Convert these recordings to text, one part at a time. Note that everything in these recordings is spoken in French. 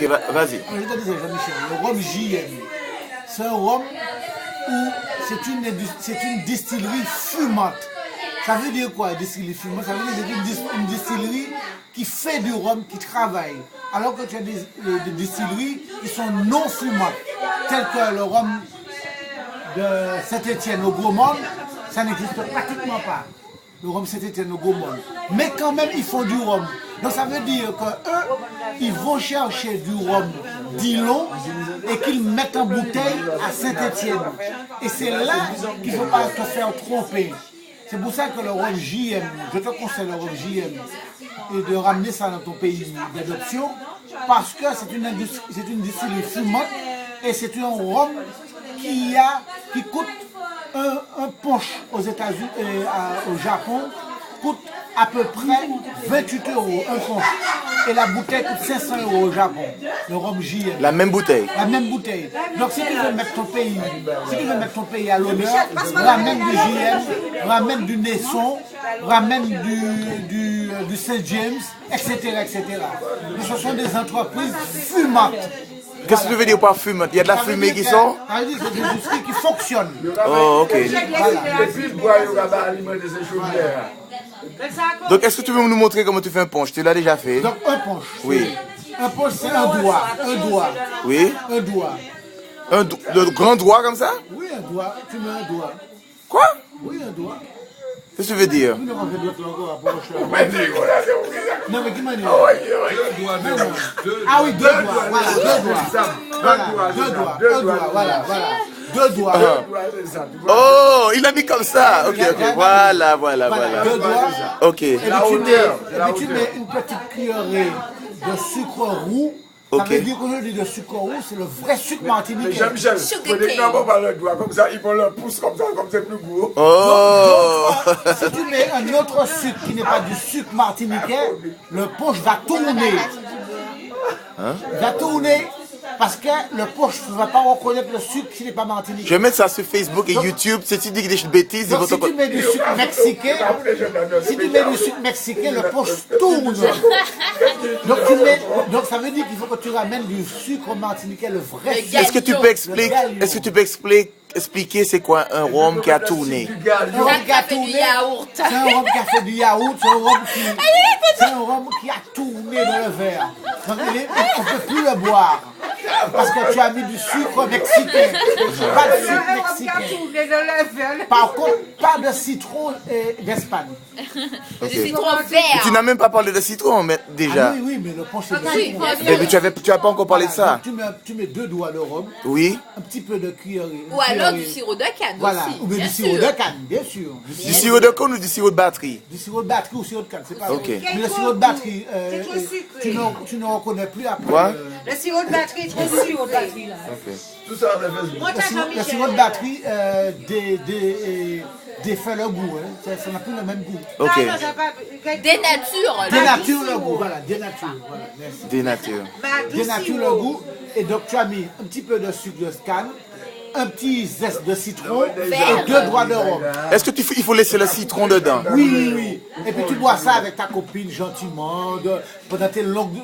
Ok, vas-y. Je te disais, Jean-Michel, le rhum JM, c'est un rhum où c'est une distillerie fumante. Ça veut dire quoi, distillerie fumante? Ça veut dire que c'est une distillerie qui fait du rhum, qui travaille. Alors que tu as des distilleries qui sont non fumantes, telles que le rhum de Saint-Étienne au Gaumont, ça n'existe pratiquement pas. Le rhum Saint-Étienne au Gaumont. Mais quand même, ils font du rhum. Donc ça veut dire qu'eux, ils vont chercher du rhum Dillon et qu'ils mettent en bouteille à Saint-Étienne. Et c'est là qu'il ne faut pas te faire tromper. C'est pour ça que le rhum JM, je te conseille le rhum JM, et de ramener ça dans ton pays d'adoption, parce que c'est une distillerie fumante et c'est un rhum qui coûte un punch aux États-Unis et au Japon coûte à peu près 28 €, un punch. Et la bouteille coûte 500 € au Japon, le rhum JM. La même bouteille. La même bouteille. Donc si tu veux mettre ton pays, à l'honneur, ramène du JM, ramène du Nesson, ramène du Saint James, etc., etc. Mais ce sont des entreprises fumantes. Qu'est-ce que tu veux dire par fumante? Il y a de la fumée qui sort? Ça veut dire que c'est des industries qui fonctionnent. Oh, ok. Donc, est-ce que tu veux nous montrer comment tu fais un punch? Tu l'as déjà fait? Donc, un punch. Oui. Un punch, c'est un doigt. Oui. Un doigt. Le grand doigt comme ça? Oui, un doigt. Tu mets un doigt. Quoi? Oui, un doigt. Qu'est-ce que tu veux dire? Non, mais qui m'a dit? Ah oui, deux doigts. Voilà, deux doigts. Voilà, deux doigts. Voilà. Deux doigts. Oh, il a mis comme ça. Ok. Voilà. Deux doigts. Ok. Et puis tu mets une petite cuillerée de sucre roux. Ça veut dire qu'aujourd'hui, le sucre roux, c'est le vrai sucre martiniquais. Jean-Michel, il faut des gens pas le doigt comme ça, ils vont le pouce comme ça, comme c'est plus gros. Oh. Si tu mets un autre sucre qui n'est pas du sucre martiniquais, le punch va tourner. Il va tourner parce que le punch ne va pas reconnaître le sucre qui n'est pas martiniquais. Je vais mettre ça sur Facebook et YouTube. Si tu dis des bêtises, ils vont Donc, si tu mets du sucre mexicain, le punch tourne. Donc ça veut dire qu'il faut que tu ramènes du sucre martiniquais, le vrai sucre. Est-ce que tu peux expliquer c'est quoi un rhum qui a tourné? Un rhum qui a tourné, c'est un rhum qui a fait du yaourt, c'est un rhum qui a tourné dans le verre. Donc on ne peut plus le boire. Parce que tu as mis du sucre mexicain. Pas de sucre mexicain. Par contre, pas de citron d'Espagne. Ok. Citron vert. Tu n'as même pas parlé de citron mais déjà. Ah oui, mais le punch c'est de citron. Mais tu n'as pas encore parlé de ça. Tu mets 2 doigts de rhum, Oui. un petit peu de cuillerée. Ou alors du sirop de canne Voilà, aussi. ou bien bien du sirop sûr. de canne, bien sûr. Du sirop de cône ou du sirop de batterie? Du sirop de batterie ou sirop de canne, c'est pas Ok. vrai. Mais le sirop de batterie, C'est trop sucré. tu ne reconnais plus après. Quoi? Le sirop de batterie est trop sucré. Tout ça on a fait. Le sirop de batterie défait le goût, hein. Ça n'a plus le même goût. Ok. Dénature. Dénature le goût, voilà, dénature. Voilà, merci. Dénature. Dénature le goût, et donc tu as mis un petit peu de sucre de canne, un petit zeste de citron et 2 doigts de rhum. Est-ce que il faut laisser le citron dedans? Oui. Et puis tu bois ça avec ta copine gentiment pendant tes longues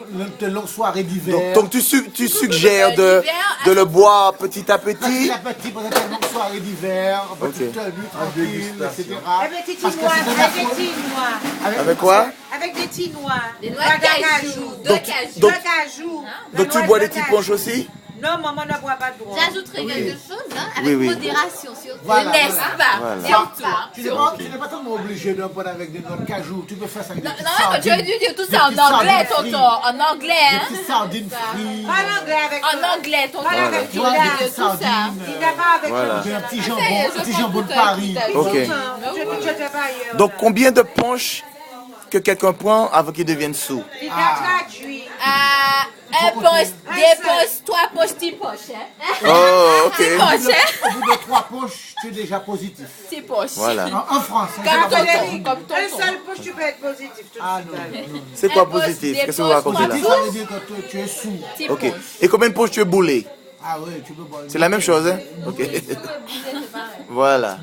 soirées d'hiver. Donc tu suggères de le boire petit à petit? Petit à petit pendant tes longues soirées d'hiver, petite tenue tranquille, etc. Avec des Parce petits que noix, c'est avec des petits noix. Avec quoi? Avec des petits noix. Des noix de cajou. De cajou. Donc- De cajou. Donc tu bois des petits punch aussi? Non, maman ne boit pas de bois. J'ajouterais quelque chose, hein, avec Oui. modération surtout. Voilà, N'est-ce voilà. pas? Voilà. Surtout, hein. Tu n'es pas tellement obligé de boire avec des noix de cajou. Tu peux faire ça avec des Non, petites non, quand tu as sardines. dit tout ça en petites anglais, sardines tonton. frites. En anglais, Des hein. petites sardines frites. Pas l'anglais avec En anglais, tonton. Voilà. Tu as dit Des tout ça. sardines. Il n'a pas avec Voilà. Un petit Ça y est, jambon, je un petit prends jambon tout de un Paris. coup Ok. Je dis que je n'étais pas ailleurs. Donc combien de punch que quelqu'un prend avant qu'il devienne sous? Il t'a traduit. Un poste, deux postes, trois postes, 10 poches, hein. Oh, ok. 10 poches, hein. Au bout de 3 poches, tu es déjà positif. 6 poches. Voilà. En France. hein, Comme c'est pas tonton, comme Un tonton. seul poche, tu peux être positif tout Ah de non, suite. non. C'est quoi Un poste, positif? des Qu'est-ce que vous racontez là? Positif, ça veut dire que tu es sous. 6 Ok. poches. Et combien de punch tu es boulé? Ah oui, tu peux boire. C'est la même chose, hein? Ok. Voilà.